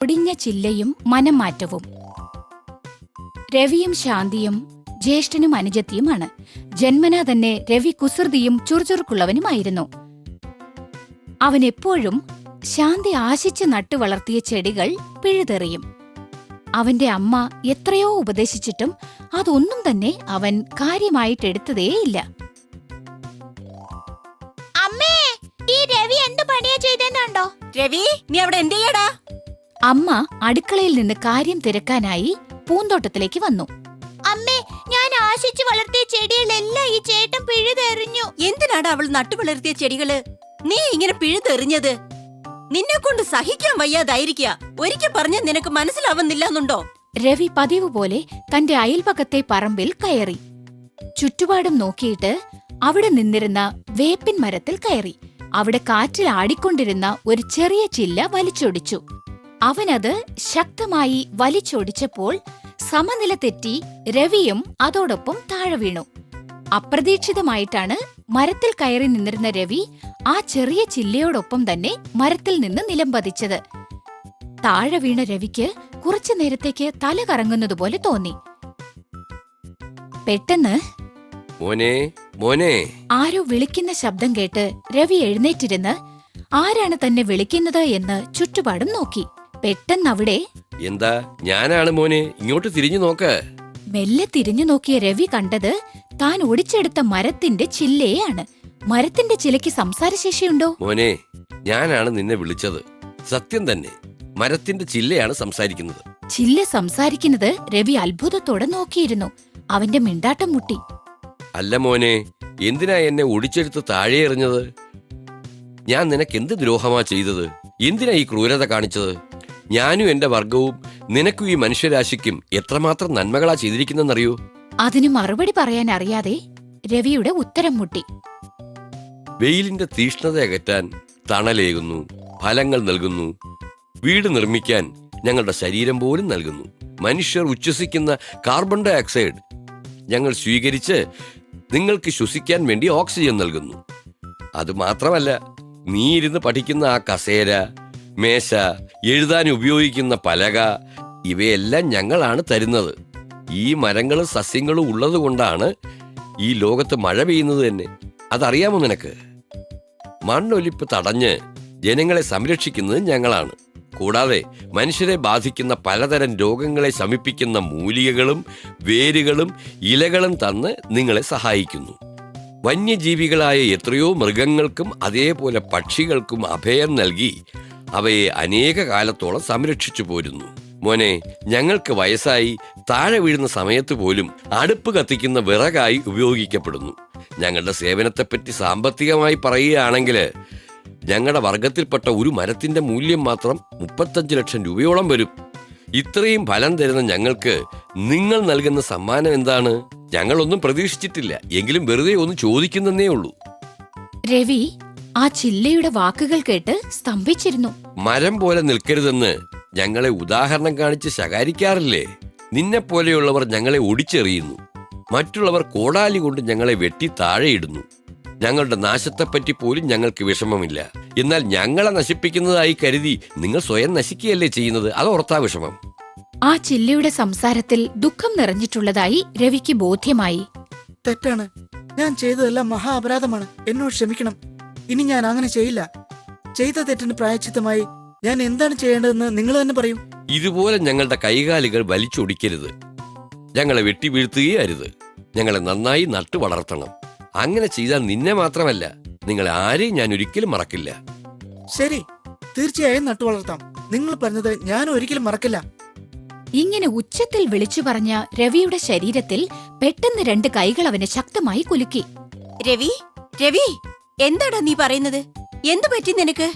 ഒടിഞ്ഞ ചില്ലയും മനംമാറ്റവും. രവിയും ശാന്തിയും ജ്യേഷ്ഠനും അനുജത്തിയുമാണ്. ജന്മനാ തന്നെ രവി കുസൃതിയും ചുറുചുറുക്കുള്ളവനുമായിരുന്നു. അവനെപ്പോഴും ശാന്തി ആശിച്ച് നട്ടു വളർത്തിയ ചെടികൾ പിഴുതെറിയും. അവന്റെ അമ്മ എത്രയോ ഉപദേശിച്ചിട്ടും അതൊന്നും തന്നെ അവൻ കാര്യമായിട്ടെടുത്തതേയില്ല. അമ്മേ, ഈ രവി എന്ത് പണിയാ ചെയ്തെന്നുണ്ടോ? രവി, നീ അവിടെ എന്ത് ചെയ്യടാ? അമ്മ അടുക്കളയിൽ നിന്ന് കാര്യം തിരക്കാനായി പൂന്തോട്ടത്തിലേക്ക് വന്നു. അമ്മേ, ഞാൻ ആശിച്ചു വളർത്തിയ ചെടികളെല്ലാം ഈ ചേട്ടൻ പിഴുതെറിഞ്ഞു. എന്തിനാണ് അവൾ നട്ടു വളർത്തിയ ചെടികള് നീ ഇങ്ങനെ പിഴുതെറിഞ്ഞത്? നിന്നെ കൊണ്ട് സഹിക്കാൻ വയ്യാതായിരിക്കുക. ഒരിക്കൽ പറഞ്ഞ നിനക്ക് മനസ്സിലാവുന്നില്ലെന്നുണ്ടോ? രവി പതിവ് പോലെ തന്റെ അയൽപക്കത്തെ പറമ്പിൽ കയറി. ചുറ്റുപാടും നോക്കിയിട്ട് അവിടെ നിന്നിരുന്ന വേപ്പിൻ മരത്തിൽ കയറി. അവിടെ കാറ്റിൽ ആടിക്കൊണ്ടിരുന്ന ഒരു ചെറിയ ചില്ല വലിച്ചൊടിച്ചു. അവനത് ശക്തമായി വലിച്ചൊടിച്ചപ്പോൾ സമനില തെറ്റി രവിയും അതോടൊപ്പം താഴെ വീണു. അപ്രതീക്ഷിതമായിട്ടാണ് മരത്തിൽ കയറി നിന്നിരുന്ന രവി ആ ചെറിയ ചില്ലയോടൊപ്പം തന്നെ മരത്തിൽ നിന്ന് നിലംപതിച്ചത്. താഴെ വീണ രവിക്ക് കുറച്ചു നേരത്തേക്ക് തല കറങ്ങുന്നതുപോലെ തോന്നി. പെട്ടെന്ന് മോനെ മോനെ ആരോ വിളിക്കുന്ന ശബ്ദം കേട്ട് രവി എഴുന്നേറ്റിരുന്ന് ആരാണ് തന്നെ വിളിക്കുന്നത് എന്ന് ചുറ്റുപാടും നോക്കി. പെട്ടെന്നവിടെ എന്താ? ഞാനാണ് മോനെ, ഇങ്ങോട്ട് തിരിഞ്ഞു നോക്ക്. മെല്ലെ തിരിഞ്ഞു നോക്കിയ രവി കണ്ടത് താൻ ഒടിച്ചെടുത്ത മരത്തിന്റെ ചില്ലയാണ്. മരത്തിന്റെ ചിലയ്ക്ക് സംസാരശേഷിയുണ്ടോ? മോനെ, ഞാനാണ് നിന്നെ വിളിച്ചത്. സത്യം തന്നെ, മരത്തിന്റെ ചില്ലയാണ് സംസാരിക്കുന്നത്. ചില്ല സംസാരിക്കുന്നത് രവി അത്ഭുതത്തോടെ നോക്കിയിരുന്നു. അവന്റെ മിണ്ടാട്ടം മുട്ടി. അല്ല മോനെ, എന്തിനാ എന്നെ ഒടിച്ചെടുത്ത് താഴെ എറിഞ്ഞത്? ഞാൻ നിനക്കെന്ത് ദ്രോഹമാ ചെയ്തത്? എന്തിനാ ഈ ക്രൂരത കാണിച്ചത്? ഞാനും എന്റെ വർഗവും നിനക്കും ഈ മനുഷ്യരാശിക്കും എത്രമാത്രം നന്മകളാ ചെയ്തിരിക്കുന്നെന്നറിയൂ? അതിന് മറുപടി പറയാൻ അറിയാതെ രവിയുടെ ഉത്തരം മുട്ടി. വെയിലിന്റെ തീഷ്ണത അകറ്റാൻ തണലേകുന്നു, ഫലങ്ങൾ നൽകുന്നു, വീട് നിർമ്മിക്കാൻ ഞങ്ങളുടെ ശരീരം പോലും നൽകുന്നു. മനുഷ്യർ ഉച്ഛ്വസിക്കുന്ന കാർബൺ ഡൈ ഓക്സൈഡ് ഞങ്ങൾ സ്വീകരിച്ച് നിങ്ങൾക്ക് ശ്വസിക്കാൻ വേണ്ടി ഓക്സിജൻ നൽകുന്നു. അതുമാത്രമല്ല, നീ ഇരുന്ന് പഠിക്കുന്ന ആ കസേര, മേശ, എഴുതാൻ ഉപയോഗിക്കുന്ന പലക, ഇവയെല്ലാം ഞങ്ങളാണ് തരുന്നത്. ഈ മരങ്ങളും സസ്യങ്ങളും ഉള്ളതുകൊണ്ടാണ് ഈ ലോകത്ത് മഴ പെയ്യുന്നത് തന്നെ. അതറിയാമോ നിനക്ക്? മണ്ണൊലിപ്പ് തടഞ്ഞ് ജനങ്ങളെ സംരക്ഷിക്കുന്നത് ഞങ്ങളാണ്. കൂടാതെ മനുഷ്യരെ ബാധിക്കുന്ന പലതരം രോഗങ്ങളെ ശമിപ്പിക്കുന്ന മൂലികകളും വേരുകളും ഇലകളും തന്ന് നിങ്ങളെ സഹായിക്കുന്നു. വന്യജീവികളായ എത്രയോ മൃഗങ്ങൾക്കും അതേപോലെ പക്ഷികൾക്കും അഭയം നൽകി അവയെ അനേക കാലത്തോളം സംരക്ഷിച്ചു പോരുന്നു. മോനെ, ഞങ്ങൾക്ക് വയസ്സായി താഴെ വീഴുന്ന സമയത്ത് പോലും അടുപ്പ് കത്തിക്കുന്ന വിറകായി ഉപയോഗിക്കപ്പെടുന്നു. ഞങ്ങളുടെ സേവനത്തെപ്പറ്റി സാമ്പത്തികമായി പറയുകയാണെങ്കിൽ ഞങ്ങളുടെ വർഗത്തിൽപ്പെട്ട ഒരു മരത്തിന്റെ മൂല്യം മാത്രം 35 ലക്ഷം രൂപയോളം വരും. ഇത്രയും ഫലം തരുന്ന ഞങ്ങൾക്ക് നിങ്ങൾ നൽകുന്ന സമ്മാനം എന്താണ്? ഞങ്ങളൊന്നും പ്രതീക്ഷിച്ചിട്ടില്ല, എങ്കിലും വെറുതെ ഒന്ന് ചോദിക്കുന്നേ ഉള്ളൂ. രവി ആ ചില്ലയുടെ വാക്കുകൾ കേട്ട് സ്തംഭിച്ചിരുന്നു. മരം പോലെ നിൽക്കരുതെന്ന് ഞങ്ങളെ ഉദാഹരണം കാണിച്ച് ശകാരിക്കാറില്ലേ? നിന്നെപ്പോലെയുള്ളവർ ഞങ്ങളെ ഒടിച്ചെറിയുന്നു. മറ്റുള്ളവർ കോടാലി കൊണ്ട് ഞങ്ങളെ വെട്ടി താഴെയിടുന്നു. ഞങ്ങളുടെ നാശത്തെപ്പറ്റി പോലും ഞങ്ങൾക്ക് വിഷമമില്ല. എന്നാൽ ഞങ്ങളെ നശിപ്പിക്കുന്നതായി കരുതി നിങ്ങൾ സ്വയം നശിക്കുകയല്ലേ ചെയ്യുന്നത്? അതോർത്താ വിഷമം. ആ ചില്ലയുടെ സംസാരത്തിൽ ദുഃഖം നിറഞ്ഞിട്ടുള്ളതായി രവിക്ക് ബോധ്യമായി. തെറ്റാണ്, ഞാൻ ചെയ്തതെല്ലാം മഹാ അപരാധമാണ്. എന്നോട് ക്ഷമിക്കണം. ഇനി ഞാൻ അങ്ങനെ ചെയ്യില്ല. ചെയ്ത തെറ്റിന് പ്രായശ്ചിത്തമായി ഞാൻ എന്താണ് ചെയ്യേണ്ടതെന്ന് നിങ്ങൾ തന്നെ പറയൂ. ഇതുപോലെ ഞങ്ങളുടെ കൈകാലുകൾ വലിച്ചൊടിക്കരുത്. ഞങ്ങളെ വെട്ടി വീഴ്ത്തുകയേ അരുത്. ഞങ്ങളെ നന്നായി നട്ടു വളർത്തണം. അങ്ങനെ ചെയ്താൽ നിന്നെ മാത്രമല്ല, നിങ്ങളെ ആരെയും ഞാൻ ഒരിക്കലും മറക്കില്ല. ശരി, തീർച്ചയായും നട്ടു വളർത്താം. നിങ്ങൾ പറഞ്ഞത് ഞാൻ ഒരിക്കലും മറക്കില്ല. ഇങ്ങനെ ഉച്ചത്തിൽ വിളിച്ചു പറഞ്ഞ രവിയുടെ ശരീരത്തിൽ പെട്ടെന്ന് 2 കൈകൾ അവനെ ശക്തമായി കുലുക്കി. രവി, രവി, എന്താടാ നീ പറയുന്നത്? എന്തു പറ്റി നിനക്ക്?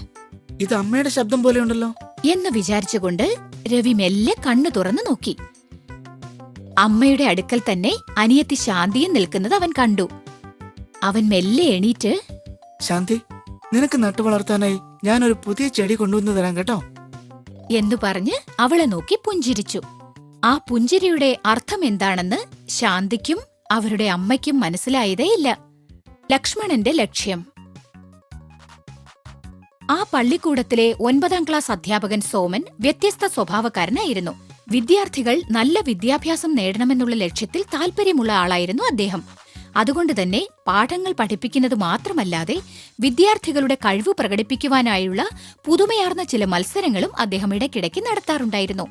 ഇത് അമ്മയുടെ ശബ്ദം പോലെയുണ്ടല്ലോ എന്ന് വിചാരിച്ചുകൊണ്ട് രവി മെല്ലെ കണ്ണു തുറന്നു നോക്കി. അമ്മയുടെ അടുക്കൽ തന്നെ അനിയത്തി ശാന്തിയും നിൽക്കുന്നത് അവൻ കണ്ടു. അവൻ മെല്ലെ എണീറ്റ്, ശാന്തി, നിനക്ക് നട്ടു വളർത്താനായി ഞാൻ ഒരു പുതിയ ചെടി കൊണ്ടുവന്ന് തരാം കേട്ടോ എന്നു പറഞ്ഞ് അവളെ നോക്കി പുഞ്ചിരിച്ചു. ആ പുഞ്ചിരിയുടെ അർത്ഥം എന്താണെന്ന് ശാന്തിക്കും അവരുടെ അമ്മയ്ക്കും മനസ്സിലായതേയില്ല. ലക്ഷ്മണന്റെ ലക്ഷ്യം. ആ പള്ളിക്കൂടത്തിലെ 9ാം ക്ലാസ് അധ്യാപകൻ സോമൻ വ്യത്യസ്ത സ്വഭാവക്കാരനായിരുന്നു. വിദ്യാർത്ഥികൾ നല്ല വിദ്യാഭ്യാസം നേടണമെന്നുള്ള ലക്ഷ്യത്തിൽ താൽപര്യമുള്ള ആളായിരുന്നു അദ്ദേഹം. അതുകൊണ്ട് തന്നെ പാഠങ്ങൾ പഠിപ്പിക്കുന്നത് മാത്രമല്ലാതെ വിദ്യാർത്ഥികളുടെ കഴിവ് പ്രകടിപ്പിക്കുവാനായുള്ള പുതുമയാർന്ന ചില മത്സരങ്ങളും അദ്ദേഹം ഇടയ്ക്കിടയ്ക്ക് നടത്താറുണ്ടായിരുന്നു.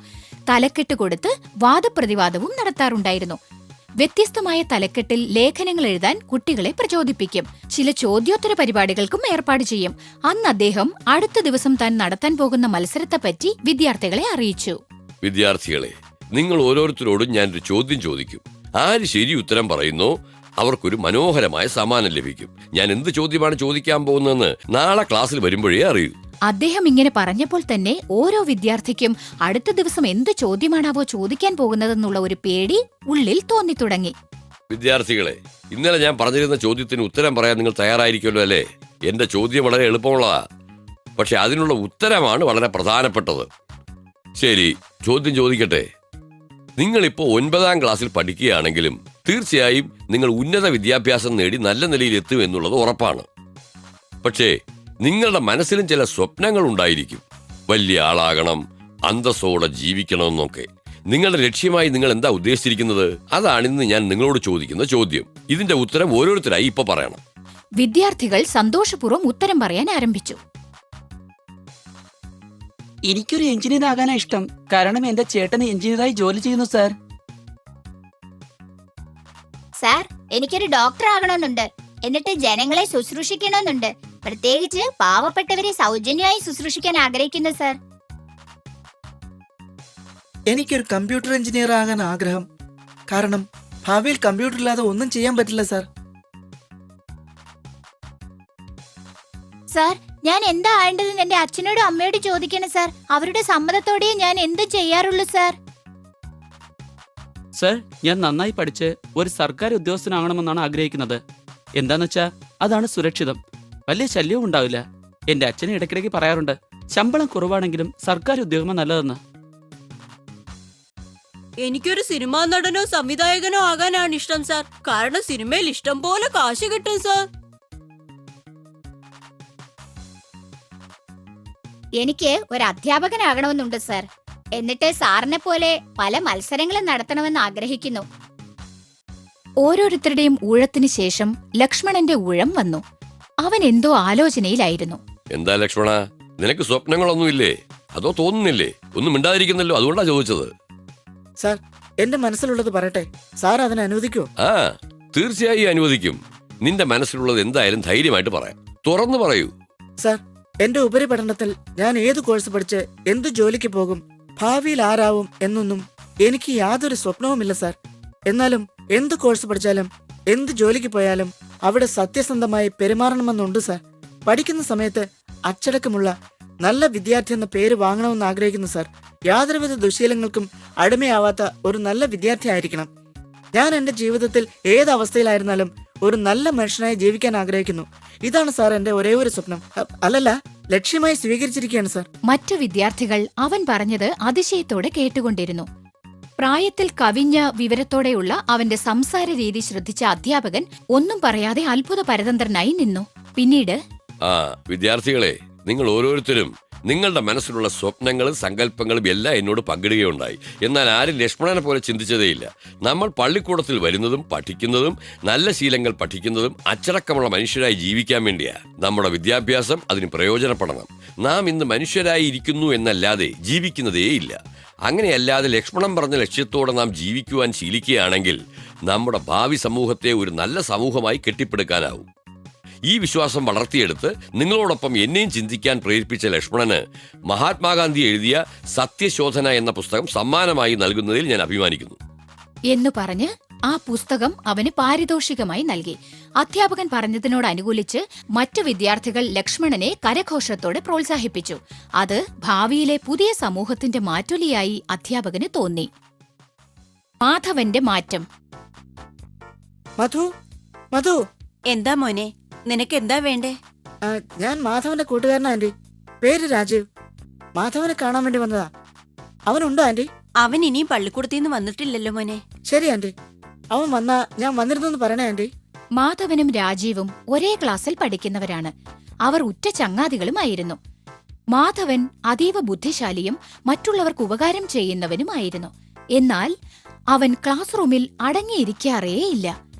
തലക്കെട്ട് കൊടുത്ത് വാദപ്രതിവാദവും നടത്താറുണ്ടായിരുന്നു. വ്യത്യസ്തമായ തലക്കെട്ടിൽ ലേഖനങ്ങൾ എഴുതാൻ കുട്ടികളെ പ്രചോദിപ്പിക്കും. ചില ചോദ്യോത്തര പരിപാടികൾക്കും ഏർപ്പാട് ചെയ്യും. അന്ന് അദ്ദേഹം അടുത്ത ദിവസം താൻ നടത്താൻ പോകുന്ന മത്സരത്തെപ്പറ്റി വിദ്യാർത്ഥികളെ അറിയിച്ചു. വിദ്യാർത്ഥികളെ, നിങ്ങൾ ഓരോരുത്തരോടും ഞാനൊരു ചോദ്യം ചോദിക്കും. ആര് ശരി ഉത്തരം പറയുന്നോ അവർക്കൊരു മനോഹരമായ സമ്മാനം ലഭിക്കും. ഞാൻ എന്ത് ചോദ്യമാണ് ചോദിക്കാൻ പോകുന്നതെന്ന് നാളെ ക്ലാസ്സിൽ വരുമ്പോഴേ അറിയൂ. അദ്ദേഹം ഇങ്ങനെ പറഞ്ഞപ്പോൾ തന്നെ ഓരോ വിദ്യാർത്ഥിക്കും അടുത്ത ദിവസം എന്ത് ചോദ്യമാണാവോ ചോദിക്കാൻ പോകുന്നതെന്നുള്ള ഒരു പേടി ഉള്ളിൽ തോന്നിത്തുടങ്ങി. വിദ്യാർത്ഥികളെ, ഇന്നലെ ഞാൻ പറഞ്ഞിരുന്ന ചോദ്യത്തിന് ഉത്തരം പറയാൻ നിങ്ങൾ തയ്യാറായിരിക്കുമല്ലോ അല്ലേ? എന്റെ ചോദ്യം വളരെ എളുപ്പമുള്ളതാ, പക്ഷെ അതിനുള്ള ഉത്തരമാണ് വളരെ പ്രധാനപ്പെട്ടത്. ശരി, ചോദ്യം ചോദിക്കട്ടെ. നിങ്ങളിപ്പോ 9ാം ക്ലാസ്സിൽ പഠിക്കുകയാണെങ്കിലും തീർച്ചയായും നിങ്ങൾ ഉന്നത വിദ്യാഭ്യാസം നേടി നല്ല നിലയിൽ എത്തും എന്നുള്ളത് ഉറപ്പാണ്. പക്ഷേ നിങ്ങളുടെ മനസ്സിലും ചില സ്വപ്നങ്ങൾ ഉണ്ടായിരിക്കും. വലിയ ആളാകണം, അന്തസ്സോടെ ജീവിക്കണമെന്നൊക്കെ. നിങ്ങളുടെ ലക്ഷ്യമായി നിങ്ങൾ എന്താ ഉദ്ദേശിച്ചിരിക്കുന്നത്? അതാണിന്ന് ഞാൻ നിങ്ങളോട് ചോദിക്കുന്ന ചോദ്യം. ഇതിന്റെ ഉത്തരം ഓരോരുത്തരായി ഇപ്പൊ പറയണം. വിദ്യാർത്ഥികൾ സന്തോഷപൂർവ്വം ഉത്തരം പറയാൻ ആരംഭിച്ചു. എനിക്കൊരു എഞ്ചിനീയർ ആകാനാ ഇഷ്ടം. കാരണം എന്റെ ചേട്ടൻ എഞ്ചിനീയറായി ജോലി ചെയ്യുന്നു സാർ. സാർ, എനിക്കൊരു ഡോക്ടർ ആകണമെന്നുണ്ട്. എന്നിട്ട് ജനങ്ങളെ ശുശ്രൂഷിക്കണമെന്നുണ്ട്. പ്രത്യേകിച്ച് പാവപ്പെട്ടവരെ സൗജന്യമായി ശുശ്രൂഷിക്കാൻ ആഗ്രഹിക്കുന്നു സാർ. എനിക്കൊരു കമ്പ്യൂട്ടർ എഞ്ചിനീയർ ആകാൻ ആഗ്രഹം. കാരണം ഭാവിയിൽ കമ്പ്യൂട്ടർ ഇല്ലാതെ ഒന്നും ചെയ്യാൻ പറ്റില്ല സാർ. സാർ, ഞാൻ എന്താ ആവേണ്ടതെന്ന് എന്റെ അച്ഛനോടും അമ്മയോടും ചോദിക്കണം സാർ. അവരുടെ സമ്മതത്തോടെ ഞാൻ എന്ത് ചെയ്യാറുള്ളൂ സാർ. സർ, ഞാൻ നന്നായി പഠിച്ച് ഒരു സർക്കാർ ഉദ്യോഗസ്ഥനാകണമെന്നാണ് ആഗ്രഹിക്കുന്നത്. എന്താന്ന് വെച്ചാ അതാണ് സുരക്ഷിതം. വലിയ ശല്യവും ഉണ്ടാവില്ല. എന്റെ അച്ഛനെ ഇടയ്ക്കിടയ്ക്ക് പറയാറുണ്ട്, ശമ്പളം കുറവാണെങ്കിലും സർക്കാർ ഉദ്യോഗമാണ് നല്ലതെന്ന്. എനിക്കൊരു സിനിമാ നടനോ സംവിധായകനോ ആകാനാണ് ഇഷ്ടം സാർ. കാരണം സിനിമയിൽ ഇഷ്ടം പോലെ കാശ് കിട്ടും സാർ. എനിക്ക് ഒരു അധ്യാപകനാകണമെന്നുണ്ട് സാർ. എന്നിട്ട് സാറിനെ പോലെ പല മത്സരങ്ങളും നടത്തണമെന്ന് ആഗ്രഹിക്കുന്നു. ഓരോരുത്തരുടെയും ഊഴത്തിനു ശേഷം ലക്ഷ്മണന്റെ ഊഴം വന്നു. അവൻ എന്തോ ആലോചനയിലായിരുന്നു. എന്താ ലക്ഷ്മണ, നിനക്ക് സ്വപ്നങ്ങളൊന്നുമില്ലേ? അതോ തോന്നുന്നില്ലേ? ഒന്നും മിണ്ടാതിരിക്കുന്നല്ലോ, അതുകൊണ്ടാ ചോദിച്ചത്. സാർ, എന്റെ മനസ്സിലുള്ളത് പറയട്ടെ. സാർ അതിനെ അനുവദിക്കുമോ? ആ, തീർച്ചയായും അനുവദിക്കും. നിന്റെ മനസ്സിലുള്ളത് എന്തായാലും ധൈര്യമായിട്ട് പറയാം. തുറന്നു പറയൂ. സാർ, എന്റെ ഉപരിപഠനത്തിൽ ഞാൻ ഏത് കോഴ്സ് പഠിച്ച് എന്ത് ജോലിക്ക് പോകും, ഭാവിയിൽ ആരാവും എന്നൊന്നും എനിക്ക് യാതൊരു സ്വപ്നവുമില്ല സാർ. എന്നാലും എന്ത് കോഴ്സ് പഠിച്ചാലും എന്ത് ജോലിക്ക് പോയാലും അവിടെ സത്യസന്ധമായി പെരുമാറണമെന്നുണ്ട് സാർ. പഠിക്കുന്ന സമയത്ത് അച്ചടക്കമുള്ള നല്ല വിദ്യാർത്ഥി എന്ന പേര് വാങ്ങണമെന്ന് ആഗ്രഹിക്കുന്നു സാർ. യാതൊരുവിധ ദുശീലങ്ങൾക്കും അടിമയാവാത്ത ഒരു നല്ല വിദ്യാർത്ഥി ആയിരിക്കണം. ഞാൻ എന്റെ ജീവിതത്തിൽ ഏത് അവസ്ഥയിലായിരുന്നാലും ഒരു നല്ല മനുഷ്യനായി ജീവിക്കാൻ ആഗ്രഹിക്കുന്നു. ഇതാണ് സാർ എന്റെ ഒരേ ഒരു സ്വപ്നം. അല്ലല്ല, ലക്ഷ്യമായി സ്വീകരിച്ചിരിക്കുകയാണ് സാർ. മറ്റു വിദ്യാർത്ഥികൾ അവൻ പറഞ്ഞത് അതിശയത്തോടെ കേട്ടുകൊണ്ടിരുന്നു. പ്രായത്തിൽ കവിഞ്ഞ വിവരത്തോടെയുള്ള അവന്റെ സംസാര രീതി ശ്രദ്ധിച്ച അധ്യാപകൻ ഒന്നും പറയാതെ അത്ഭുത പരതന്ത്രനായി നിന്നു. പിന്നീട്, വിദ്യാർത്ഥികളെ, നിങ്ങൾ ഓരോരുത്തരും നിങ്ങളുടെ മനസ്സിലുള്ള സ്വപ്നങ്ങളും സങ്കല്പങ്ങളും എല്ലാം എന്നോട് പങ്കിടുകയുണ്ടായി. എന്നാൽ ആരും ലക്ഷ്മണനെ പോലെ ചിന്തിച്ചതേയില്ല. നമ്മൾ പള്ളിക്കൂടത്തിൽ വരുന്നതും പഠിക്കുന്നതും നല്ല ശീലങ്ങൾ പഠിക്കുന്നതും അച്ചടക്കമുള്ള മനുഷ്യരായി ജീവിക്കാൻ വേണ്ടിയാ. നമ്മുടെ വിദ്യാഭ്യാസം അതിന് പ്രയോജനപ്പെടണം. നാം ഇന്ന് മനുഷ്യരായി ഇരിക്കുന്നു എന്നല്ലാതെ ജീവിക്കുന്നതേയില്ല. അങ്ങനെയല്ലാതെ ലക്ഷ്മണൻ പറഞ്ഞ ലക്ഷ്യത്തോടെ നാം ജീവിക്കുവാൻ ശീലിക്കുകയാണെങ്കിൽ നമ്മുടെ ഭാവി സമൂഹത്തെ ഒരു നല്ല സമൂഹമായി കെട്ടിപ്പടുക്കാനാവും. ഈ വിശ്വാസം വളർത്തിയെടുത്ത് നിങ്ങളോടൊപ്പം എന്നെയും ചിന്തിക്കാൻ പ്രേരിപ്പിച്ച ലക്ഷ്മണന് മഹാത്മാഗാന്ധി എഴുതിയ സത്യശോധന എന്ന പുസ്തകം സമ്മാനമായി നൽകുന്നതിൽ ഞാൻ അഭിമാനിക്കുന്നു എന്നു പറഞ്ഞ് ആ പുസ്തകം അവന് പാരിതോഷികമായി നൽകി. അധ്യാപകൻ പറഞ്ഞതിനോട് അനുകൂലിച്ച് മറ്റു വിദ്യാർത്ഥികൾ ലക്ഷ്മണനെ കരഘോഷത്തോടെ പ്രോത്സാഹിപ്പിച്ചു. അത് ഭാവിയിലെ പുതിയ സമൂഹത്തിന്റെ മാറ്റൊലിയായി അധ്യാപകന് തോന്നി. മാധവന്റെ മാറ്റം. മധു, മധു. എന്താ മോനെ, നിനക്ക് എന്താ വേണ്ടേ? ഞാൻ മാധവന്റെ കൂട്ടുകാരനാ ആന്റി. പേര് രാജീവ്. മാധവനെ കാണാൻ വേണ്ടി വന്നതാ. അവനുണ്ടോ ആന്റി? അവൻ ഇനിയും പള്ളിക്കൂടത്തിന്ന് വന്നിട്ടില്ലല്ലോ മോനെ. ശരി ആന്റി, അവൻ വന്നാ ഞാൻ വന്നിരുന്നെന്ന് പറയണേ ആന്റി. മാധവനും രാജീവും ഒരേ ക്ലാസ്സിൽ പഠിക്കുന്നവരാണ്. അവർ ഉറ്റ ചങ്ങാതികളുമായിരുന്നു. മാധവൻ അതീവ ബുദ്ധിശാലിയും മറ്റുള്ളവർക്ക് ഉപകാരം ചെയ്യുന്നവനുമായിരുന്നു. എന്നാൽ അവൻ ക്ലാസ് റൂമിൽ അടങ്ങിയിരിക്കാറേയില്ല.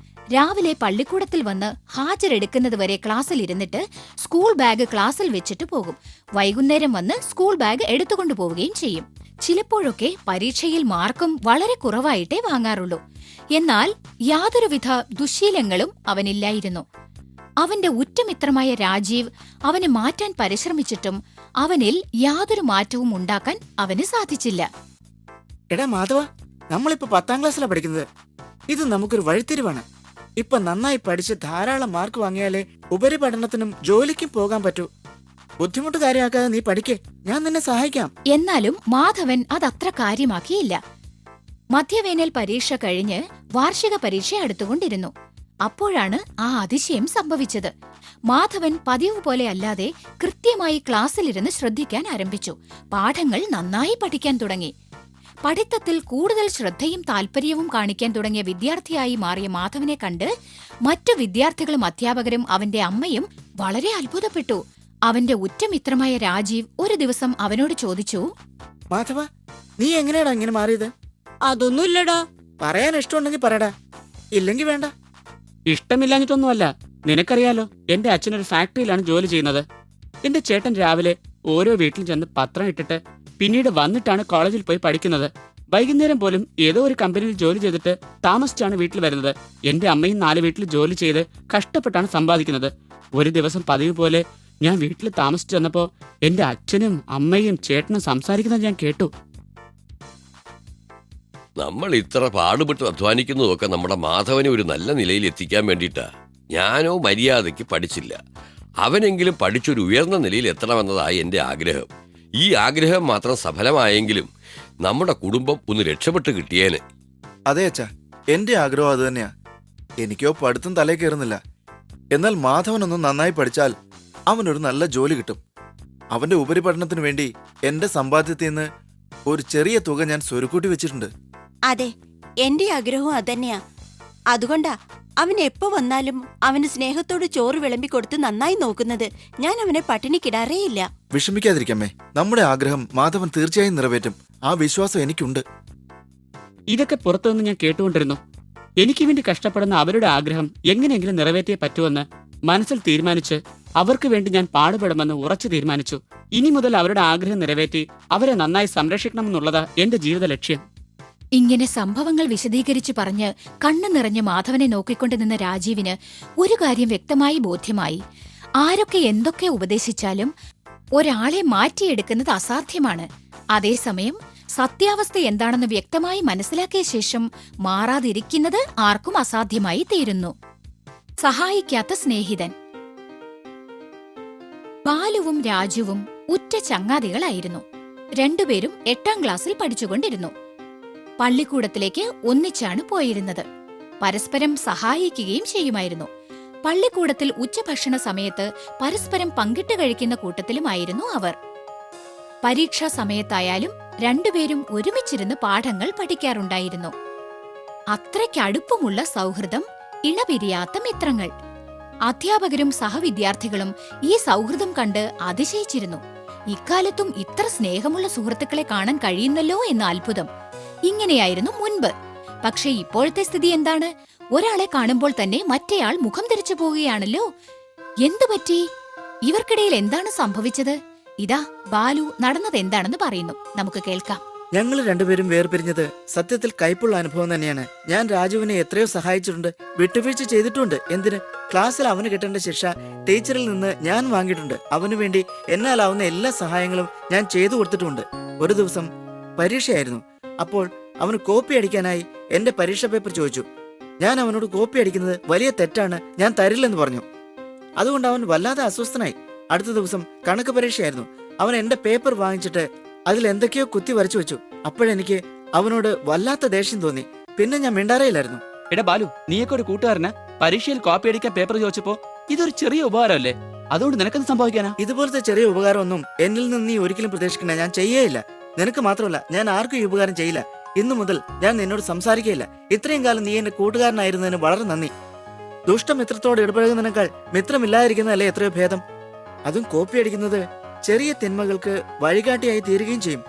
രാവിലെ പള്ളിക്കൂടത്തിൽ വന്ന് ഹാജരെടുക്കുന്നതുവരെ ക്ലാസ്സിൽ ഇരുന്നിട്ട് സ്കൂൾ ബാഗ് ക്ലാസ്സിൽ വെച്ചിട്ട് പോകും. വൈകുന്നേരം വന്ന് സ്കൂൾ ബാഗ് എടുത്തുകൊണ്ടു പോവുകയും ചെയ്യും. ചിലപ്പോഴൊക്കെ പരീക്ഷയിൽ മാർക്കും വളരെ കുറവായിട്ടേ വാങ്ങാറുള്ളൂ. എന്നാൽ യാതൊരുവിധ ദുശ്ശീലങ്ങളും അവനില്ലായിരുന്നു. അവന്റെ ഉറ്റമിത്രമായ രാജീവ് അവനെ മാറ്റാൻ പരിശ്രമിച്ചിട്ടും അവനിൽ യാതൊരു മാറ്റവും ഉണ്ടാക്കാൻ അവന് സാധിച്ചില്ല. എടാ മാധവ, നമ്മളിപ്പോ 10ാം ക്ലാസ്സിലാണ് പഠിക്കുന്നത്. ഇത് നമുക്കൊരു വഴിത്തിരിവാണ്. ഇപ്പൊ നന്നായി പഠിച്ച് ധാരാളം മാർക്ക് വാങ്ങിയാലേ ഉപരിപഠനത്തിനും ജോലിക്കും പോകാൻ പറ്റൂ. ബുദ്ധിമുട്ട് കാര്യമാക്കാതെ നീ പഠിക്കേ, ഞാൻ നിന്നെ സഹായിക്കാം. എന്നാലും മാധവൻ അതത്ര കാര്യമാക്കിയില്ല. മധ്യവേനൽ പരീക്ഷ കഴിഞ്ഞ് വാർഷിക പരീക്ഷ അടുത്തുകൊണ്ടിരുന്നു. അപ്പോഴാണ് ആ അതിശയം സംഭവിച്ചത്. മാധവൻ പതിവ് പോലെ അല്ലാതെ കൃത്യമായി ക്ലാസ്സിലിരുന്ന് ശ്രദ്ധിക്കാൻ ആരംഭിച്ചു. പാഠങ്ങൾ നന്നായി പഠിക്കാൻ തുടങ്ങി. പഠിത്തത്തിൽ കൂടുതൽ ശ്രദ്ധയും താൽപര്യവും കാണിക്കാൻ തുടങ്ങിയ വിദ്യാർത്ഥിയായി മാറിയ മാധവനെ കണ്ട് മറ്റു വിദ്യാർത്ഥികളും അധ്യാപകരും അവന്റെ അമ്മയും വളരെ അത്ഭുതപ്പെട്ടു. അവന്റെ ഉറ്റമിത്രമായ രാജീവ് ഒരു ദിവസം അവനോട് ചോദിച്ചു, മാധവ, നീ എങ്ങനെയാടാ ഇങ്ങനെ മാറിയത്? അതൊന്നുമില്ലടാ. പറയാൻ ഇഷ്ടമുണ്ടെങ്കിൽ പറയടാ, ഇല്ലെങ്കിൽ വേണ്ട. ഇഷ്ടമില്ലാഞ്ഞിട്ടൊന്നുമല്ല. നിനക്കറിയാലോ, എന്റെ അച്ഛനൊരു ഫാക്ടറിയിലാണ് ജോലി ചെയ്യുന്നത്. എന്റെ ചേട്ടൻ രാവിലെ ഓരോ വീട്ടിൽ ചെന്ന് പത്രം ഇട്ടിട്ട് പിന്നീട് വന്നിട്ടാണ് കോളേജിൽ പോയി പഠിക്കുന്നത്. വൈകുന്നേരം പോലും ഏതോ ഒരു കമ്പനിയിൽ ജോലി ചെയ്തിട്ട് താമസിച്ചാണ് വീട്ടിൽ വരുന്നത്. എന്റെ അമ്മയും 4 വീട്ടിൽ ജോലി ചെയ്ത് കഷ്ടപ്പെട്ടാണ് സമ്പാദിക്കുന്നത്. ഒരു ദിവസം പതിവ് പോലെ ഞാൻ വീട്ടിൽ താമസിച്ചു വന്നപ്പോ എന്റെ അച്ഛനും അമ്മയും ചേട്ടനും സംസാരിക്കുന്നത് ഞാൻ കേട്ടു. നമ്മൾ ഇത്ര പാടുപെട്ട് അധ്വാനിക്കുന്നതൊക്കെ നമ്മുടെ മാധവനെ ഒരു നല്ല നിലയിൽ എത്തിക്കാൻ വേണ്ടിയിട്ടാ. ഞാനോ മര്യാദയ്ക്ക് പഠിച്ചില്ല. അവനെങ്കിലും പഠിച്ചൊരു ഉയർന്ന നിലയിൽ എത്തണമെന്നതായി എൻ്റെ ആഗ്രഹം. ഈ ആഗ്രഹം മാത്രം സഫലമായെങ്കിലും നമ്മുടെ കുടുംബം ഒന്ന് രക്ഷപ്പെട്ട് കിട്ടിയേനെ. അതെ അച്ഛാ, എന്റെ ആഗ്രഹം അത് തന്നെയാ. എനിക്കോ പഠിത്തം തലേ കയറുന്നില്ല. എന്നാൽ മാധവനൊന്നും നന്നായി പഠിച്ചാൽ അവനൊരു നല്ല ജോലി കിട്ടും. അവന്റെ ഉപരിപഠനത്തിന് വേണ്ടി എന്റെ സമ്പാദ്യത്തിൽ നിന്ന് ഒരു ചെറിയ തുക ഞാൻ സ്വരുക്കൂട്ടി വെച്ചിട്ടുണ്ട്. അതെ, എന്റെ ആഗ്രഹവും അതന്നെയാ. അതുകൊണ്ടാ അവൻ എപ്പോ വന്നാലും അവന് സ്നേഹത്തോട് ചോറ് വിളമ്പിക്കൊടുത്ത് നന്നായി നോക്കുന്നത്. ഞാൻ അവനെ പട്ടിണിക്കിടാറേയില്ല. വിഷമിക്കാതിരിക്കമ്മേ, നമ്മുടെ ആഗ്രഹം മാധവൻ തീർച്ചയായും നിറവേറ്റും. ആ വിശ്വാസം എനിക്കുണ്ട്. ഇതൊക്കെ പുറത്തുനിന്ന് ഞാൻ കേട്ടുകൊണ്ടിരുന്നു. എനിക്ക് വേണ്ടി കഷ്ടപ്പെടുന്ന അവരുടെ ആഗ്രഹം എങ്ങനെയെങ്കിലും നിറവേറ്റിയേ പറ്റുമെന്ന് മനസ്സിൽ തീരുമാനിച്ച് അവർക്ക് വേണ്ടി ഞാൻ പാടുപെടുമെന്ന് ഉറച്ചു തീരുമാനിച്ചു. ഇനി മുതൽ അവരുടെ ആഗ്രഹം നിറവേറ്റി അവരെ നന്നായി സംരക്ഷിക്കണമെന്നുള്ളതാ എന്റെ ജീവിത ലക്ഷ്യം. ഇങ്ങനെ സംഭവങ്ങൾ വിശദീകരിച്ചു പറഞ്ഞ് കണ്ണു നിറഞ്ഞ് മാധവനെ നോക്കിക്കൊണ്ട് നിന്ന രാജീവിന് ഒരു കാര്യം വ്യക്തമായി ബോധ്യമായി. ആരൊക്കെ എന്തൊക്കെ ഉപദേശിച്ചാലും ഒരാളെ മാറ്റിയെടുക്കുന്നത് അസാധ്യമാണ്. അതേസമയം സത്യാവസ്ഥ എന്താണെന്ന് വ്യക്തമായി മനസ്സിലാക്കിയ ശേഷം മാറാതിരിക്കുന്നത് ആർക്കും അസാധ്യമായി തീരുന്നു. സഹായിക്കാത്ത സ്നേഹിതൻ. ബാലുവും രാജുവും ഉറ്റ ചങ്ങാതികളായിരുന്നു. രണ്ടുപേരും 8ാം ക്ലാസ്സിൽ പഠിച്ചുകൊണ്ടിരുന്നു. പള്ളിക്കൂടത്തിലേക്ക് ഒന്നിച്ചാണ് പോയിരുന്നത്. പരസ്പരം സഹായിക്കുകയും ചെയ്യുമായിരുന്നു. പള്ളിക്കൂടത്തിൽ ഉച്ചഭക്ഷണ സമയത്ത് പരസ്പരം പങ്കിട്ട് കഴിക്കുന്ന കൂട്ടത്തിലുമായിരുന്നു അവർ. പരീക്ഷാ സമയത്തായാലും രണ്ടുപേരും ഒരുമിച്ചിരുന്ന് പാഠങ്ങൾ പഠിക്കാറുണ്ടായിരുന്നു. അത്രയ്ക്കടുപ്പമുള്ള സൗഹൃദം, ഇണപിരിയാത്ത മിത്രങ്ങൾ. അധ്യാപകരും സഹവിദ്യാർത്ഥികളും ഈ സൗഹൃദം കണ്ട് അതിശയിച്ചിരുന്നു. ഇക്കാലത്തും ഇത്ര സ്നേഹമുള്ള സുഹൃത്തുക്കളെ കാണാൻ കഴിയുന്നല്ലോ എന്ന അത്ഭുതം. ഇങ്ങനെയായിരുന്നു മുൻപ്. പക്ഷേ ഇപ്പോഴത്തെ സ്ഥിതി എന്താണ്? ഒരാളെ കാണുമ്പോൾ തന്നെ മറ്റേയാൾ മുഖം തിരിച്ചു പോവുകയാണല്ലോ. എന്തുപറ്റി? ഇവർക്കിടയിൽ എന്താണ് സംഭവിച്ചത്? ഇതാ ബാലു നടന്നത് എന്താണെന്ന് പറയുന്നു. നമുക്ക് കേൾക്കാം. ഞങ്ങൾ രണ്ടുപേരും വേർപിരിഞ്ഞത് സത്യത്തിൽ കയ്പുള്ള അനുഭവം തന്നെയാണ്. ഞാൻ രാജുവിനെ എത്രയോ സഹായിച്ചിട്ടുണ്ട്, വിട്ടുവീഴ്ച ചെയ്തിട്ടുണ്ട്. എന്തിന്? ക്ലാസ്സിൽ അവന് കിട്ടേണ്ട ശിക്ഷ ടീച്ചറിൽ നിന്ന് ഞാൻ വാങ്ങിയിട്ടുണ്ട്. അവനു വേണ്ടി എന്നാലാവുന്ന എല്ലാ സഹായങ്ങളും ഞാൻ ചെയ്തു കൊടുത്തിട്ടുമുണ്ട്. ഒരു ദിവസം പരീക്ഷയായിരുന്നു. അപ്പോൾ അവന് കോപ്പി അടിക്കാനായി എന്റെ പരീക്ഷ പേപ്പർ ചോദിച്ചു. ഞാൻ അവനോട് കോപ്പി അടിക്കുന്നത് വലിയ തെറ്റാണ്, ഞാൻ തരില്ലെന്ന് പറഞ്ഞു. അതുകൊണ്ട് അവൻ വല്ലാതെ അസ്വസ്ഥനായി. അടുത്ത ദിവസം കണക്ക് പരീക്ഷയായിരുന്നു. അവൻ എന്റെ പേപ്പർ വാങ്ങിച്ചിട്ട് അതിൽ എന്തൊക്കെയോ കുത്തി വരച്ചു വെച്ചു. അപ്പോഴെനിക്ക് അവനോട് വല്ലാത്ത ദേഷ്യം തോന്നി. പിന്നെ ഞാൻ മിണ്ടാറയില്ലായിരുന്നു. എടാ ബാലു, നീയൊക്കെ ഒരു കൂട്ടുകാരന് പരീക്ഷയിൽ കോപ്പി അടിക്കാൻ പേപ്പർ ചോദിച്ചപ്പോ ഇതൊരു ചെറിയ ഉപകാരമല്ലേ? അതുകൊണ്ട് നിനക്കെന്ത് സംഭവിക്കാനാ? ഇതുപോലത്തെ ചെറിയ ഉപകാരമൊന്നും എന്നിൽ നിന്ന് നീ ഒരിക്കലും പ്രതീക്ഷിക്കണ്ട. ഞാൻ ചെയ്യേയില്ല. നിനക്ക് മാത്രമല്ല, ഞാൻ ആർക്കും ഈ ഉപകാരം ചെയ്യില്ല. ഇന്നു മുതൽ ഞാൻ നിന്നോട് സംസാരിക്കുകയില്ല. ഇത്രയും കാലം നീ എന്റെ കൂട്ടുകാരനായിരുന്നതിന് വളരെ നന്ദി. ദുഷ്ടമിത്രത്തോട് ഇടപഴകുന്നതിനേക്കാൾ മിത്രമില്ലാതിരിക്കുന്നതല്ലേ എത്രയോ ഭേദം. അതും കോപ്പി അടിക്കുന്നത് ചെറിയ തിന്മകൾക്ക് വഴികാട്ടിയായി തീരുകയും ചെയ്യും.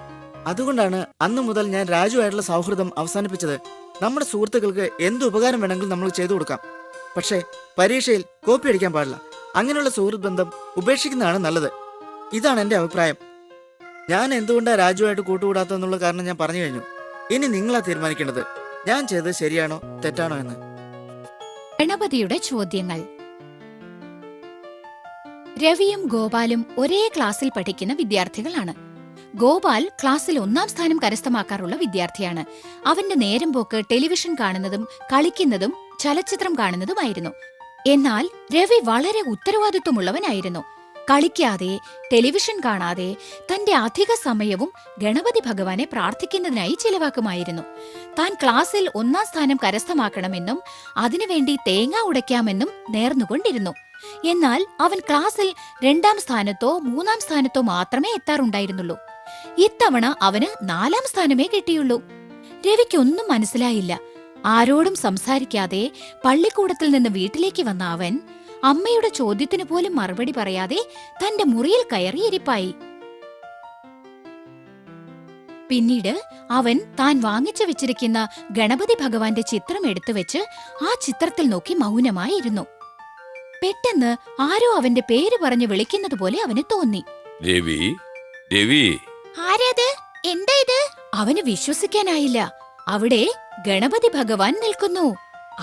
അതുകൊണ്ടാണ് അന്നു മുതൽ ഞാൻ രാജുവായിട്ടുള്ള സൗഹൃദം അവസാനിപ്പിച്ചത്. നമ്മുടെ സുഹൃത്തുക്കൾക്ക് എന്ത് ഉപകാരം വേണമെങ്കിലും നമ്മൾ ചെയ്തു കൊടുക്കാം, പക്ഷേ പരീക്ഷയിൽ കോപ്പി അടിക്കാൻ പാടില്ല. അങ്ങനെയുള്ള സുഹൃത്ത് ബന്ധം ഉപേക്ഷിക്കുന്നതാണ് നല്ലത്. ഇതാണ് എന്റെ അഭിപ്രായം. ഞാൻ എന്തുകൊണ്ടാണ് രാജുവായിട്ട് കൂട്ടുകൂടാത്തെന്നുള്ള കാരണം ഞാൻ പറഞ്ഞു കഴിഞ്ഞു. ഇനി നിങ്ങളാ തീരുമാനിക്കേണ്ടത് ഞാൻ ചെയ്തത് ശരിയാണോ തെറ്റാണോ എന്ന്. ഗണപതിയുടെ ചോദ്യങ്ങൾ. രവിയും ഗോപാലും ഒരേ ക്ലാസ്സിൽ പഠിക്കുന്ന വിദ്യാർത്ഥികളാണ്. ഗോപാൽ ക്ലാസ്സിൽ 1-ാം സ്ഥാനം കരസ്ഥമാക്കാറുള്ള വിദ്യാർത്ഥിയാണ്. അവന്റെ നേരം പോക്ക് ടെലിവിഷൻ കാണുന്നതും കളിക്കുന്നതും ചലച്ചിത്രം കാണുന്നതുമായിരുന്നു. എന്നാൽ രവി വളരെ ഉത്തരവാദിത്വമുള്ളവനായിരുന്നു. കളിക്കാതെ ടെലിവിഷൻ കാണാതെ തന്റെ അധിക സമയവും ഗണപതി ഭഗവാനെ പ്രാർത്ഥിക്കുന്നതിനായി ചിലവാക്കുമായിരുന്നു. താൻ ക്ലാസ്സിൽ 1-ാം സ്ഥാനം കരസ്ഥമാക്കണമെന്നും അതിനുവേണ്ടി തേങ്ങ ഉടയ്ക്കാമെന്നും നേർന്നുകൊണ്ടിരുന്നു. എന്നാൽ അവൻ ക്ലാസ്സിൽ 2-ാം സ്ഥാനത്തോ 3-ാം സ്ഥാനത്തോ മാത്രമേ എത്താറുണ്ടായിരുന്നുള്ളൂ. ഇത്തവണ അവന് 4-ാം സ്ഥാനമേ കിട്ടിയുള്ളൂ. രവിക്കൊന്നും മനസ്സിലായില്ല. ആരോടും സംസാരിക്കാതെ പള്ളിക്കൂടത്തിൽ നിന്ന് വീട്ടിലേക്ക് വന്ന അവൻ അമ്മയുടെ ചോദ്യത്തിനു പോലും മറുപടി പറയാതെ തന്റെ മുറിയിൽ കയറി ഇരിപ്പായി. പിന്നീട് അവൻ താൻ വാങ്ങിച്ചു വെച്ചിരിക്കുന്ന ഗണപതി ഭഗവാന്റെ ചിത്രം എടുത്തുവെച്ച് ആ ചിത്രത്തിൽ നോക്കി മൗനമായി ഇരുന്നു. പെട്ടെന്ന് ആരോ അവന്റെ പേര് പറഞ്ഞു വിളിക്കുന്നത് പോലെ അവന് തോന്നി. രവി, രവി. ആരത്? എന്താ ഇത്? അവന് വിശ്വസിക്കാനായില്ല. അവിടെ ഗണപതി ഭഗവാൻ നിൽക്കുന്നു.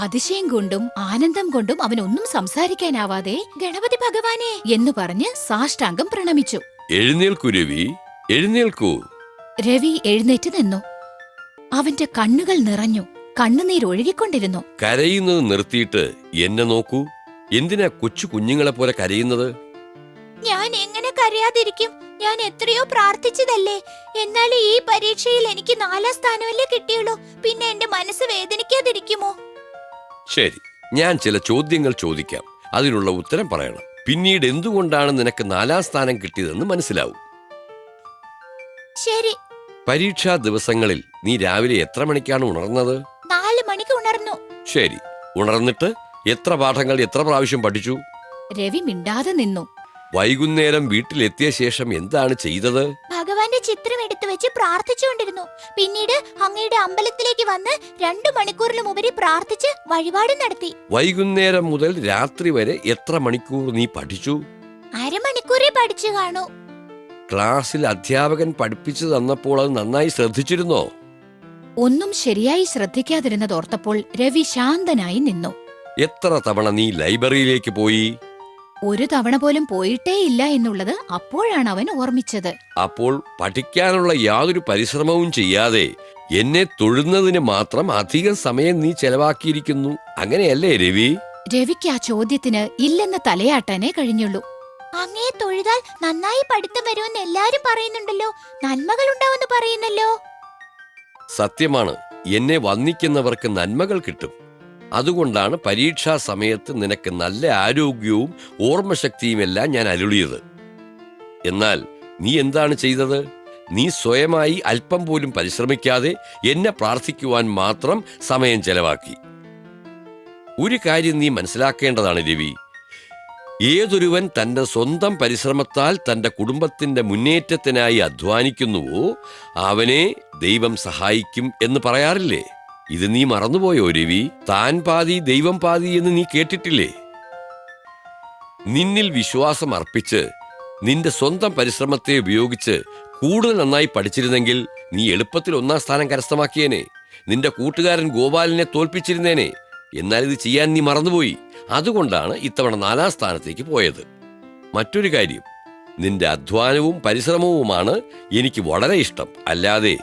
അതിശയം കൊണ്ടും ആനന്ദം കൊണ്ടും അവനൊന്നും സംസാരിക്കാനാവാതെ ഗണപതി ഭഗവാനെ എന്ന് പറഞ്ഞ് സാഷ്ടാംഗം പ്രണമിച്ചു. എഴുന്നേൽക്കൂ രവി, എഴുന്നേൽക്കൂ. രവി എഴുന്നേറ്റ് നിന്നു. അവന്റെ കണ്ണുകൾ നിറഞ്ഞു, കണ്ണുനീരൊഴുകിക്കൊണ്ടിരുന്നു. കരയുന്നത് നിർത്തിയിട്ട് എന്നെ നോക്കൂ. എന്തിനാ കൊച്ചു കുഞ്ഞുങ്ങളെ പോലെ കരയുന്നത്? ഞാൻ എങ്ങനെ കരയാതിരിക്കും? ഞാൻ എത്രയോ പ്രാർത്ഥിച്ചതല്ലേ. എന്നാലും ഈ പരീക്ഷയിൽ എനിക്ക് 4-ാം സ്ഥാനമല്ലേ കിട്ടിയുള്ളൂ. പിന്നെ എന്റെ മനസ്സ് വേദനിക്കാതിരിക്കുമോ? ശരി, ഞാൻ ചില ചോദ്യങ്ങൾ ചോദിക്കാം, അതിനുള്ള ഉത്തരം പറയണം. പിന്നീട് എന്തുകൊണ്ടാണ് നിനക്ക് 4-ാം സ്ഥാനം കിട്ടിയതെന്ന് മനസ്സിലാവും. ശരി. പരീക്ഷാ ദിവസങ്ങളിൽ നീ രാവിലെ എത്ര മണിക്കാണ് ഉണർന്നത്? 4 മണിക്ക് ഉണർന്നു. ശരി, ഉണർന്നിട്ട് എത്ര പാഠങ്ങൾ എത്ര പ്രാവശ്യം പഠിച്ചു? രവി മിണ്ടാതെ നിന്നു. വൈകുന്നേരം വീട്ടിലെത്തിയ ശേഷം എന്താണ് ചെയ്തത്? ഭഗവാന്റെ ചിത്രം എടുത്തു വെച്ച് പ്രാർത്ഥിച്ചുകൊണ്ടിരുന്നു. പിന്നീട് അങ്ങയുടെ അമ്പലത്തിലേക്ക് വന്ന് 2 മണിക്കൂറിലും ഉപരി പ്രാർത്ഥിച്ച് വഴിപാട് നടത്തി. വൈകുന്നേരം മുതൽ രാത്രി വരെ എത്ര മണിക്കൂർ നീ പഠിച്ചു? അരമണിക്കൂറേ പഠിച്ചു കാണൂ. ക്ലാസ്സിൽ അധ്യാപകൻ പഠിപ്പിച്ചു തന്നപ്പോൾ അത് നന്നായി ശ്രദ്ധിച്ചിരുന്നോ? ഒന്നും ശരിയായി ശ്രദ്ധിക്കാതിരുന്നതോർത്തപ്പോൾ രവി ശാന്തനായി നിന്നു. എത്ര തവണ നീ ലൈബ്രറിയിലേക്ക് പോയി? ഒരു തവണ പോലും പോയിട്ടേയില്ല എന്നുള്ളത് അപ്പോഴാണ് അവൻ ഓർമ്മിച്ചത്. അപ്പോൾ പഠിക്കാനുള്ള യാതൊരു പരിശ്രമവും ചെയ്യാതെ എന്നെ തൊഴുന്നതിന് മാത്രം അധികം സമയം നീ ചെലവാക്കിയിരിക്കുന്നു, അങ്ങനെയല്ലേ രവി? രവിക്ക് ആ ചോദ്യത്തിന് ഇല്ലെന്ന് തലയാട്ടാനേ കഴിഞ്ഞുള്ളൂ. അങ്ങയെ തൊഴുതാൽ നന്നായി പഠിത്തം വരുമെന്ന് എല്ലാരും പറയുന്നുണ്ടല്ലോ. നന്മകൾ ഉണ്ടാവെന്ന് പറയുന്നല്ലോ. സത്യമാണ്, എന്നെ വന്ദിക്കുന്നവർക്ക് നന്മകൾ കിട്ടും. അതുകൊണ്ടാണ് പരീക്ഷാ സമയത്ത് നിനക്ക് നല്ല ആരോഗ്യവും ഓർമ്മശക്തിയുമെല്ലാം ഞാൻ അരുളിയത്. എന്നാൽ നീ എന്താണ് ചെയ്തത്? നീ സ്വയമായി അല്പം പോലും പരിശ്രമിക്കാതെ എന്നെ പ്രാർത്ഥിക്കുവാൻ മാത്രം സമയം ചെലവാക്കി. ഒരു കാര്യം നീ മനസ്സിലാക്കേണ്ടതാണ് രവി. ഏതൊരുവൻ തന്റെ സ്വന്തം പരിശ്രമത്താൽ തന്റെ കുടുംബത്തിന്റെ മുന്നേറ്റത്തിനായി അധ്വാനിക്കുന്നുവോ അവനെ ദൈവം സഹായിക്കും എന്ന് പറയാറില്ലേ? ഇത് നീ മറന്നുപോയോ രവി? താൻ പാതി ദൈവം പാതി എന്ന് നീ കേട്ടിട്ടില്ലേ? നിന്നിൽ വിശ്വാസം അർപ്പിച്ച് നിന്റെ സ്വന്തം പരിശ്രമത്തെ ഉപയോഗിച്ച് കൂടുതൽ നന്നായി പഠിച്ചിരുന്നെങ്കിൽ നീ എളുപ്പത്തിൽ 1-ാം സ്ഥാനം കരസ്ഥമാക്കിയേനെ. നിന്റെ കൂട്ടുകാരൻ ഗോപാലിനെ തോൽപ്പിച്ചിരുന്നേനെ. എന്നാൽ ഇത് ചെയ്യാൻ നീ മറന്നുപോയി. അതുകൊണ്ടാണ് ഇത്തവണ 4-ാം സ്ഥാനത്തേക്ക് പോയത്. മറ്റൊരു കാര്യം, നിന്റെ അധ്വാനവും പരിശ്രമവുമാണ് എനിക്ക് വളരെ ഇഷ്ടം. അല്ലാതെ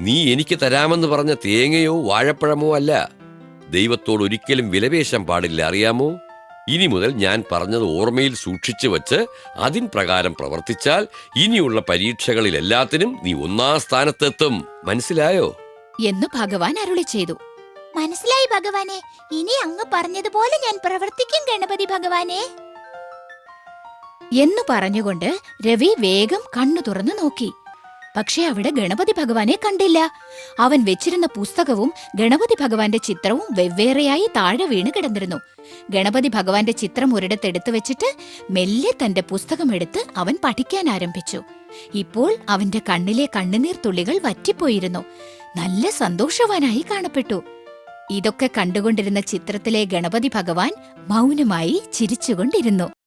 നീ എനിക്ക് തരാമെന്ന് പറഞ്ഞ തേങ്ങയോ വാഴപ്പഴമോ അല്ല. ദൈവത്തോട് ഒരിക്കലും വിലപേശാൻ പാടില്ല, അറിയാമോ? ഇനി മുതൽ ഞാൻ പറഞ്ഞത് ഓർമ്മയിൽ സൂക്ഷിച്ചു വച്ച് അതിൻ പ്രകാരം പ്രവർത്തിച്ചാൽ ഇനിയുള്ള പരീക്ഷകളിൽ എല്ലാത്തിനും നീ 1-ാം സ്ഥാനത്തെത്തും. മനസ്സിലായോ? എന്ന് ഭഗവാൻ അരുളി ചെയ്തു. മനസ്സിലായി ഭഗവാനെ. ഇനി അങ്ങ് പറഞ്ഞതുപോലെ ഞാൻ പ്രവർത്തിക്കും ഗണപതി ഭഗവാനെ എന്നു പറഞ്ഞുകൊണ്ട് രവി വേഗം കണ്ണു തുറന്നു നോക്കി. പക്ഷെ അവിടെ ഗണപതി ഭഗവാനെ കണ്ടില്ല. അവൻ വെച്ചിരുന്ന പുസ്തകവും ഗണപതി ഭഗവാന്റെ ചിത്രവും വെവ്വേറെയായി താഴെ വീണ് കിടന്നിരുന്നു. ഗണപതി ഭഗവാന്റെ ചിത്രം ഒരിടത്തെടുത്തു വെച്ചിട്ട് മെല്ലെ തന്റെ പുസ്തകമെടുത്ത് അവൻ പഠിക്കാൻ ആരംഭിച്ചു. ഇപ്പോൾ അവന്റെ കണ്ണിലെ കണ്ണുനീർ തുള്ളികൾ വറ്റിപ്പോയിരുന്നു. നല്ല സന്തോഷവാനായി കാണപ്പെട്ടു. ഇതൊക്കെ കണ്ടുകൊണ്ടിരുന്ന ചിത്രത്തിലെ ഗണപതി ഭഗവാൻ മൗനമായി ചിരിച്ചുകൊണ്ടിരുന്നു.